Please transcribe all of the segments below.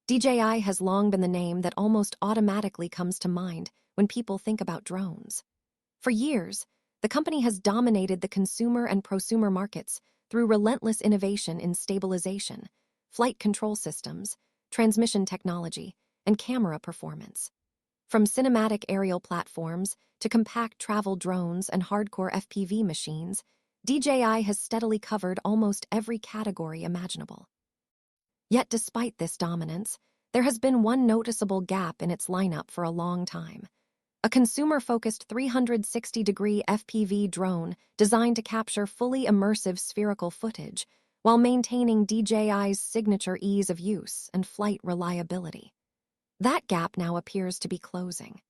DJI has long been the name that almost automatically comes to mind when people think about drones. For years, the company has dominated the consumer and prosumer markets through relentless innovation in stabilization, flight control systems, transmission technology, and camera performance. From cinematic aerial platforms to compact travel drones and hardcore FPV machines, DJI has steadily covered almost every category imaginable. Yet despite this dominance, there has been one noticeable gap in its lineup for a long time. A consumer-focused 360-degree FPV drone designed to capture fully immersive spherical footage while maintaining DJI's signature ease of use and flight reliability. That gap now appears to be closing.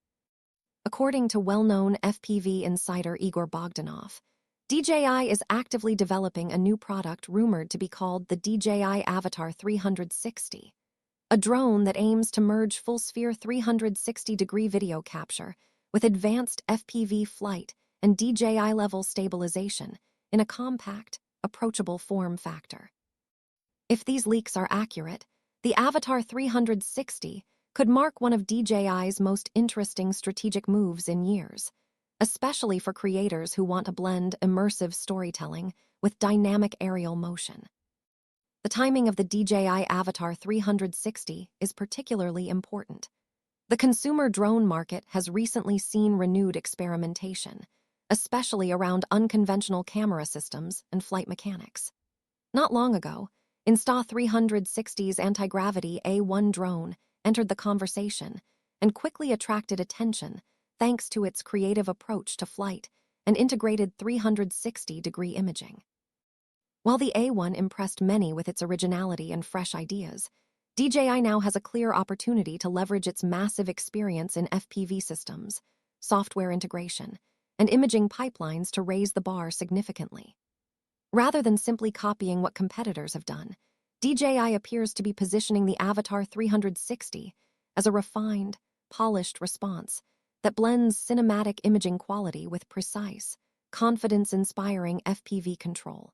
According to well-known FPV insider Igor Bogdanov, DJI is actively developing a new product rumored to be called the DJI Avata 360, a drone that aims to merge full-sphere 360-degree video capture with advanced FPV flight and DJI-level stabilization in a compact, approachable form factor. If these leaks are accurate, the Avata 360 could mark one of DJI's most interesting strategic moves in years, especially for creators who want to blend immersive storytelling with dynamic aerial motion. The timing of the DJI Avata 360 is particularly important. The consumer drone market has recently seen renewed experimentation, especially around unconventional camera systems and flight mechanics. Not long ago, Insta360's anti-gravity A1 drone entered the conversation and quickly attracted attention thanks to its creative approach to flight and integrated 360-degree imaging. While the A1 impressed many with its originality and fresh ideas, DJI now has a clear opportunity to leverage its massive experience in FPV systems, software integration, and imaging pipelines to raise the bar significantly. Rather than simply copying what competitors have done, DJI appears to be positioning the Avata 360 as a refined, polished response that blends cinematic imaging quality with precise, confidence-inspiring FPV control.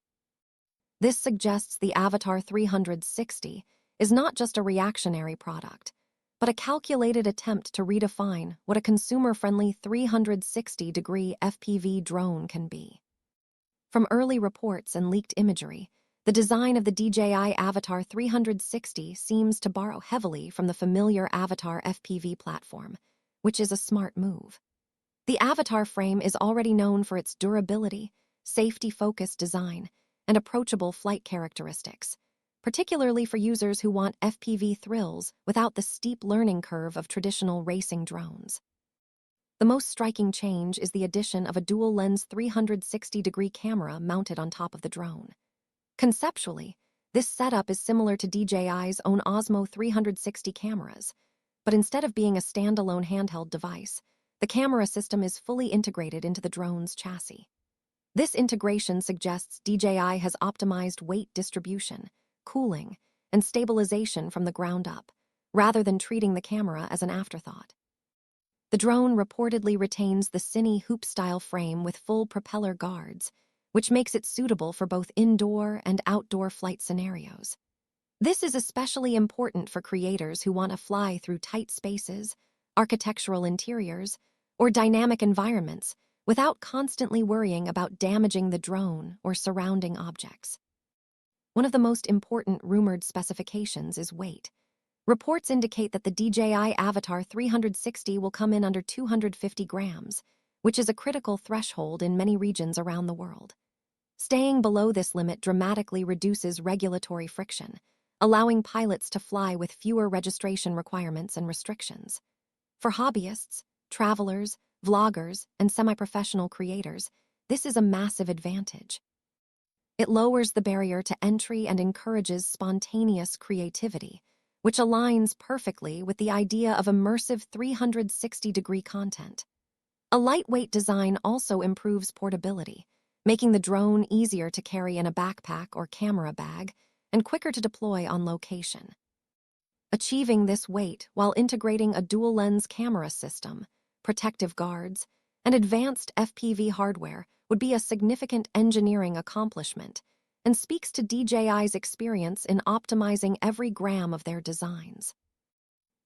This suggests the Avata 360 is not just a reactionary product, but a calculated attempt to redefine what a consumer-friendly 360-degree FPV drone can be. From early reports and leaked imagery, the design of the DJI Avata 360 seems to borrow heavily from the familiar Avatar FPV platform, which is a smart move. The Avatar frame is already known for its durability, safety-focused design, and approachable flight characteristics, particularly for users who want FPV thrills without the steep learning curve of traditional racing drones. The most striking change is the addition of a dual-lens 360-degree camera mounted on top of the drone. Conceptually, this setup is similar to DJI's own Osmo 360 cameras, but instead of being a standalone handheld device, the camera system is fully integrated into the drone's chassis. This integration suggests DJI has optimized weight distribution, cooling, and stabilization from the ground up, rather than treating the camera as an afterthought. The drone reportedly retains the Cine hoop-style frame with full propeller guards, which makes it suitable for both indoor and outdoor flight scenarios. This is especially important for creators who want to fly through tight spaces, architectural interiors, or dynamic environments without constantly worrying about damaging the drone or surrounding objects. One of the most important rumored specifications is weight. Reports indicate that the DJI Avata 360 will come in under 250 grams, which is a critical threshold in many regions around the world. Staying below this limit dramatically reduces regulatory friction, allowing pilots to fly with fewer registration requirements and restrictions. For hobbyists, travelers, vloggers, and semi-professional creators, this is a massive advantage. It lowers the barrier to entry and encourages spontaneous creativity, which aligns perfectly with the idea of immersive 360-degree content. A lightweight design also improves portability, making the drone easier to carry in a backpack or camera bag and quicker to deploy on location. Achieving this weight while integrating a dual-lens camera system, protective guards, and advanced FPV hardware would be a significant engineering accomplishment and speaks to DJI's experience in optimizing every gram of their designs.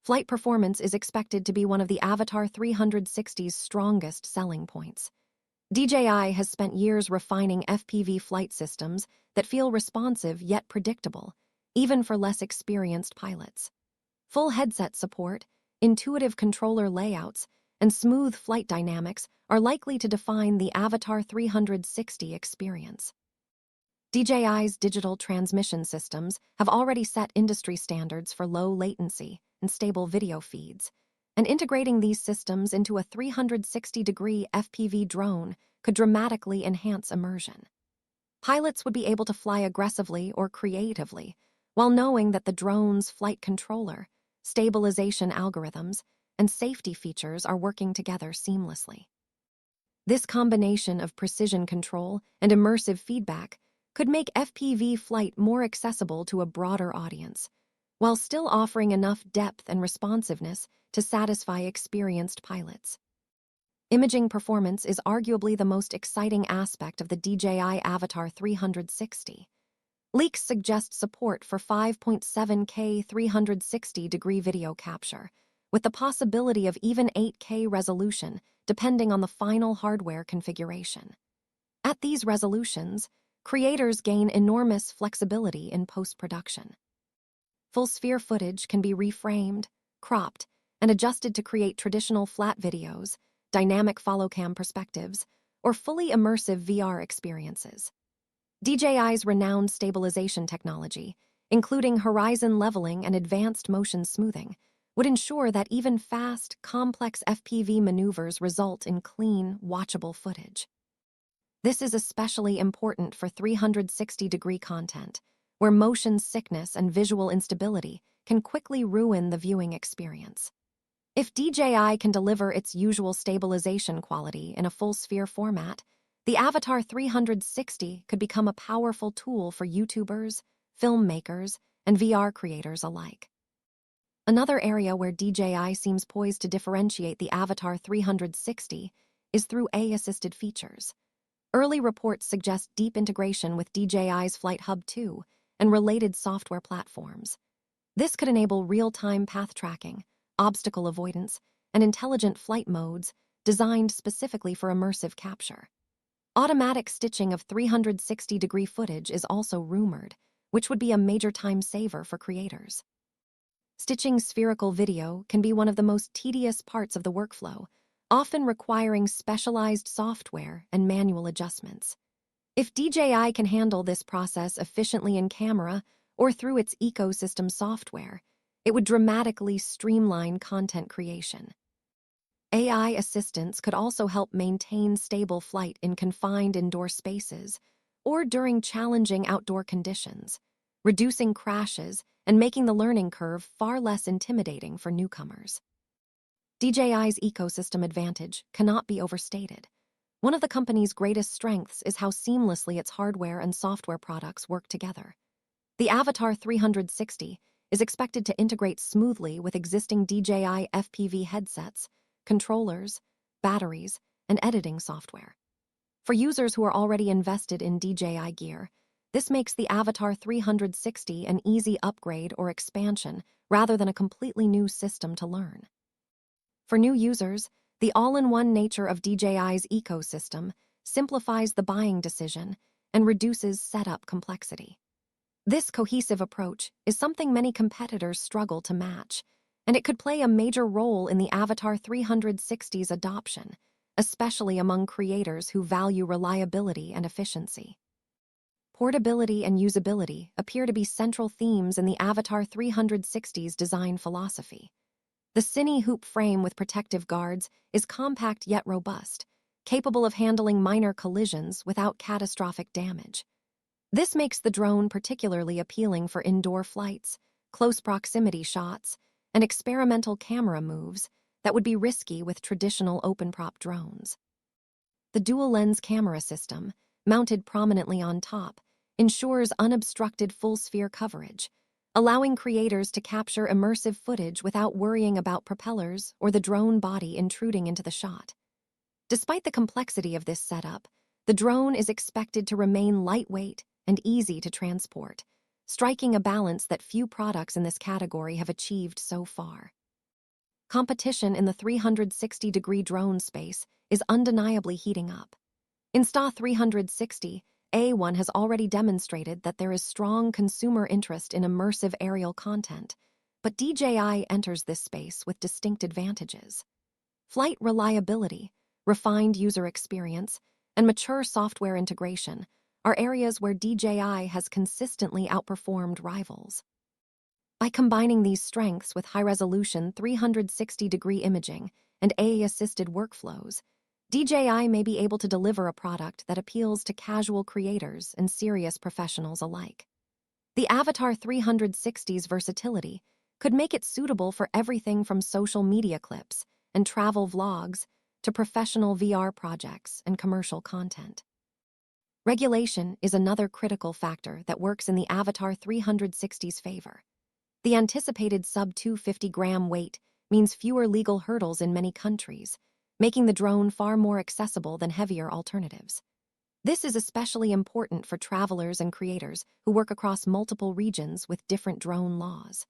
Flight performance is expected to be one of the Avatar 360's strongest selling points. DJI has spent years refining FPV flight systems that feel responsive yet predictable, even for less experienced pilots. Full headset support, intuitive controller layouts, and smooth flight dynamics are likely to define the Avatar 360 experience. DJI's digital transmission systems have already set industry standards for low latency and stable video feeds, and integrating these systems into a 360-degree FPV drone could dramatically enhance immersion. Pilots would be able to fly aggressively or creatively, while knowing that the drone's flight controller, stabilization algorithms, and safety features are working together seamlessly. This combination of precision control and immersive feedback could make FPV flight more accessible to a broader audience, while still offering enough depth and responsiveness to satisfy experienced pilots. Imaging performance is arguably the most exciting aspect of the DJI Avatar 360. Leaks suggest support for 5.7K 360-degree video capture, with the possibility of even 8K resolution depending on the final hardware configuration. At these resolutions, creators gain enormous flexibility in post-production. Full-sphere footage can be reframed, cropped, and adjusted to create traditional flat videos, dynamic follow-cam perspectives, or fully immersive VR experiences. DJI's renowned stabilization technology, including horizon leveling and advanced motion smoothing, would ensure that even fast, complex FPV maneuvers result in clean, watchable footage. This is especially important for 360-degree content, where motion sickness and visual instability can quickly ruin the viewing experience. If DJI can deliver its usual stabilization quality in a full-sphere format, the Avatar 360 could become a powerful tool for YouTubers, filmmakers, and VR creators alike. Another area where DJI seems poised to differentiate the Avatar 360 is through AI-assisted features. Early reports suggest deep integration with DJI's Flight Hub 2 and related software platforms. This could enable real-time path tracking, obstacle avoidance, and intelligent flight modes designed specifically for immersive capture. Automatic stitching of 360-degree footage is also rumored, which would be a major time saver for creators. Stitching spherical video can be one of the most tedious parts of the workflow, often requiring specialized software and manual adjustments. If DJI can handle this process efficiently in camera or through its ecosystem software, it would dramatically streamline content creation. AI assistants could also help maintain stable flight in confined indoor spaces or during challenging outdoor conditions, reducing crashes and making the learning curve far less intimidating for newcomers. DJI's ecosystem advantage cannot be overstated. One of the company's greatest strengths is how seamlessly its hardware and software products work together. The Avatar 360 is expected to integrate smoothly with existing DJI FPV headsets, controllers, batteries, and editing software. For users who are already invested in DJI gear, this makes the Avatar 360 an easy upgrade or expansion rather than a completely new system to learn. For new users, the all-in-one nature of DJI's ecosystem simplifies the buying decision and reduces setup complexity. This cohesive approach is something many competitors struggle to match, and it could play a major role in the Avatar 360's adoption, especially among creators who value reliability and efficiency. Portability and usability appear to be central themes in the Avatar 360's design philosophy. The cine hoop frame with protective guards is compact yet robust, capable of handling minor collisions without catastrophic damage. This makes the drone particularly appealing for indoor flights, close proximity shots, and experimental camera moves that would be risky with traditional open-prop drones. The dual-lens camera system, mounted prominently on top, ensures unobstructed full-sphere coverage, allowing creators to capture immersive footage without worrying about propellers or the drone body intruding into the shot. Despite the complexity of this setup, the drone is expected to remain lightweight and easy to transport, striking a balance that few products in this category have achieved so far. competition in the 360-degree drone space is undeniably heating up. Insta360, A1 has already demonstrated that there is strong consumer interest in immersive aerial content, but DJI enters this space with distinct advantages. Flight reliability, refined user experience, and mature software integration are areas where DJI has consistently outperformed rivals. By combining these strengths with high-resolution 360-degree imaging and AI-assisted workflows, DJI may be able to deliver a product that appeals to casual creators and serious professionals alike. The Avatar 360's versatility could make it suitable for everything from social media clips and travel vlogs to professional VR projects and commercial content. Regulation is another critical factor that works in the Avatar 360's favor. The anticipated sub-250-gram weight means fewer legal hurdles in many countries, making the drone far more accessible than heavier alternatives. This is especially important for travelers and creators who work across multiple regions with different drone laws.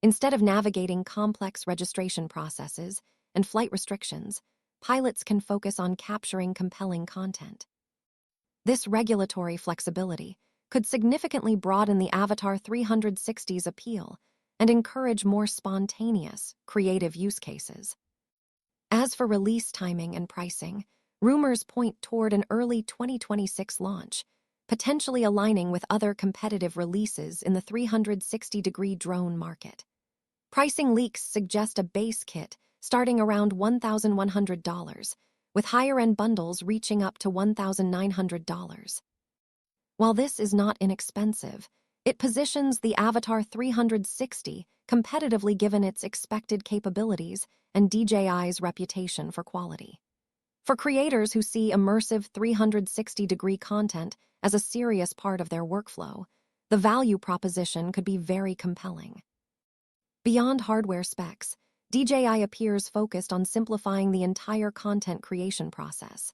Instead of navigating complex registration processes and flight restrictions, pilots can focus on capturing compelling content. This regulatory flexibility could significantly broaden the Avatar 360's appeal and encourage more spontaneous, creative use cases. As for release timing and pricing, rumors point toward an early 2026 launch, potentially aligning with other competitive releases in the 360-degree drone market. Pricing leaks suggest a base kit starting around $1,100, with higher-end bundles reaching up to $1,900. While this is not inexpensive, it positions the Avatar 360 competitively given its expected capabilities and DJI's reputation for quality. For creators who see immersive 360-degree content as a serious part of their workflow, the value proposition could be very compelling. Beyond hardware specs, DJI appears focused on simplifying the entire content creation process.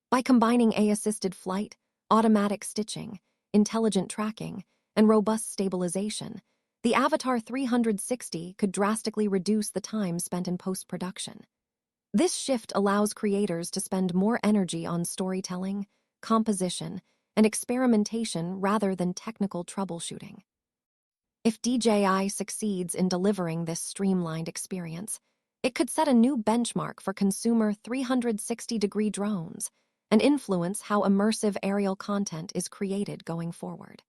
By combining AI-assisted flight, automatic stitching, intelligent tracking, and robust stabilization, the Avatar 360 could drastically reduce the time spent in post-production. This shift allows creators to spend more energy on storytelling, composition, and experimentation rather than technical troubleshooting. If DJI succeeds in delivering this streamlined experience, it could set a new benchmark for consumer 360-degree drones and influence how immersive aerial content is created going forward.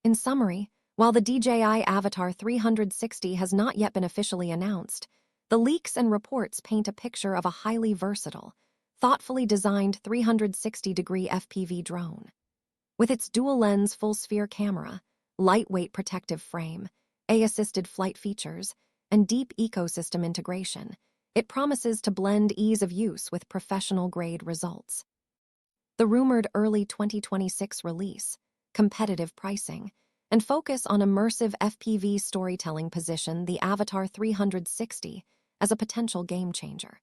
In summary, while the DJI Avatar 360 has not yet been officially announced, the leaks and reports paint a picture of a highly versatile, thoughtfully designed 360-degree FPV drone. With its dual-lens full-sphere camera, lightweight protective frame, AI-assisted flight features, and deep ecosystem integration, it promises to blend ease of use with professional-grade results. The rumored early 2026 release, competitive pricing, and focus on immersive FPV storytelling position the Avatar 360 as a potential game-changer.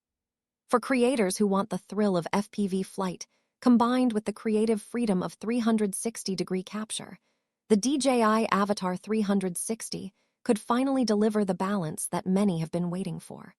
For creators who want the thrill of FPV flight combined with the creative freedom of 360-degree capture, the DJI Avatar 360 could finally deliver the balance that many have been waiting for.